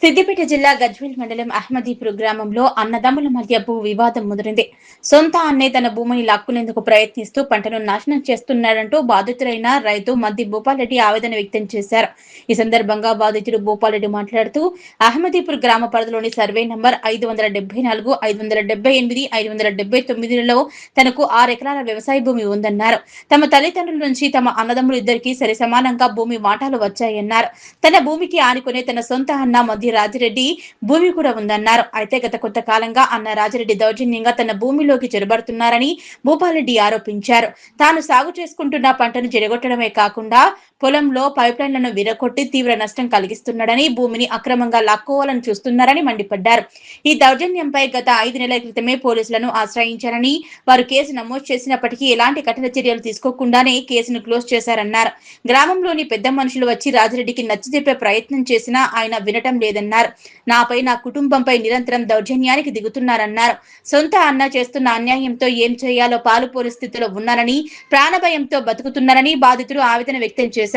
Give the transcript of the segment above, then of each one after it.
సిద్దిపేట జిల్లా గజ్వేల్ మండలం అహ్మదీపూర్ గ్రామంలో అన్నదమ్ముల మధ్య భూ వివాదం ముదిరింది. సొంత అన్నే తన భూమిని లాక్కునేందుకు ప్రయత్నిస్తూ పంటను నాశనం చేస్తున్నాడంటూ బాధితులైన రైతు మద్ది భూపాల్రెడ్డి ఆవేదన వ్యక్తం చేశారు. ఈ సందర్భంగా బాధితుడు భూపాల్రెడ్డి మాట్లాడుతూ అహ్మదీపూర్ గ్రామ పరిధిలోని సర్వే నంబర్ 574, 578, 579లలో తనకు 6 ఎకరాల వ్యవసాయ భూమి ఉందన్నారు. తమ తల్లిదండ్రుల నుంచి తమ అన్నదమ్ములు ఇద్దరికీ సరిసమానంగా భూమి వాటాలు వచ్చాయన్నారు. తన భూమికి ఆనుకునే తన సొంత అన్న మద్ది రాజిరెడ్డి భూమి కూడా ఉందన్నారు. అయితే గత కొంతకాలంగా అన్న రాజిరెడ్డి దౌర్జన్యంగా తన భూమిలోకి చొరబడుతున్నారని భూపాల్రెడ్డి ఆరోపించారు. తాను సాగు చేసుకుంటున్న పంటను చెడగొట్టడమే కాకుండా పొలంలో పైప్లైన్లను విరగొట్టి తీవ్ర నష్టం కలిగిస్తున్నాడని, భూమిని అక్రమంగా లాక్కోవాలని చూస్తున్నారని మండిపడ్డారు. ఈ దౌర్జన్యంపై గత 5 నెలల క్రితమే పోలీసులను ఆశ్రయించారని, వారు కేసు నమోదు చేసినప్పటికీ ఎలాంటి కఠిన చర్యలు తీసుకోకుండానే కేసును క్లోజ్ చేశారన్నారు. గ్రామంలోని పెద్ద మనుషులు వచ్చి రాజిరెడ్డికి నచ్చజెప్పే ప్రయత్నం చేసినా ఆయన వినటం లేదన్నారు. నాపై, నా కుటుంబంపై నిరంతరం దౌర్జన్యానికి దిగుతున్నారన్నారు. సొంత అన్న చేస్తున్న అన్యాయంతో ఏం చేయాలో పాలుపోని స్థితిలో ఉన్నారని, ప్రాణభయంతో బతుకుతున్నారని బాధితులు ఆవేదన వ్యక్తం చేశారు.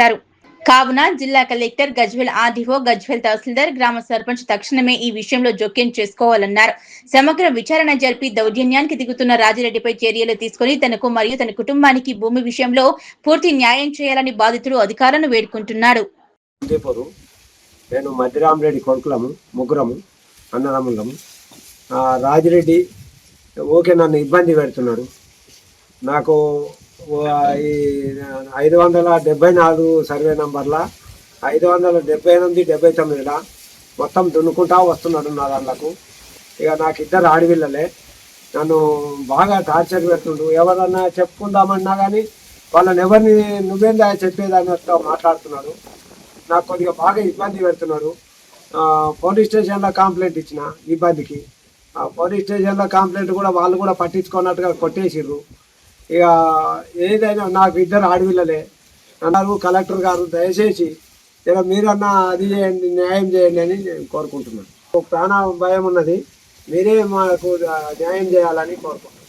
కావున జిల్లా కలెక్టర్, గజ్వేల్ ఆర్డీఓ, గజ్వేల్ తహసీల్దార్, గ్రామ సర్పంచ్ తక్షణమే ఈ విషయంలో జోక్యం చేసుకోవాలన్నారు. సమగ్ర విచారణ జరిపి దౌర్జన్యానికి దిగుతున్న రాజిరెడ్డిపై చర్యలు తీసుకుని తనకు మరియు తన కుటుంబానికి భూమి విషయంలో పూర్తి న్యాయం చేయాలని బాధితులు అధికారులను వేడుకుంటున్నాడు. నేను మధ్యరామరెడ్డి కొడుకులము, ముగ్గురము అన్నదమ్ములము. రాజిరెడ్డి ఓకే నన్ను ఇబ్బంది పెడుతున్నాడు. నాకు ఈ 574 సర్వే నంబర్ల 578, 79 మొత్తం దున్నుకుంటా వస్తున్నాడు నా దాంట్లకు. ఇక నాకు ఇద్దరు ఆడపిల్లలే. నన్ను బాగా టార్చర్ పెడుతుండు. ఎవరన్నా చెప్పుకుందామన్నా కానీ వాళ్ళని ఎవరిని నువ్వేందా చెప్పేదన్నట్టు మాట్లాడుతున్నాడు. నాకు కొద్దిగా బాగా ఇబ్బంది పెడుతున్నారు. పోలీస్ స్టేషన్లో కంప్లైంట్ ఇచ్చిన ఇబ్బందికి. పోలీస్ స్టేషన్లో కంప్లైంట్ కూడా వాళ్ళు కూడా పట్టించుకున్నట్టుగా కొట్టేసిర్రు. ఇక ఏదైనా నాకు ఇద్దరు ఆడపిల్లలే అన్నారు. కలెక్టర్ గారు దయచేసి ఇక మీరన్నా అది చేయండి, న్యాయం చేయండి అని నేను కోరుకుంటున్నాను. ప్రాణ భయం ఉన్నది, మీరే మాకు న్యాయం చేయాలని కోరుకుంటున్నాను.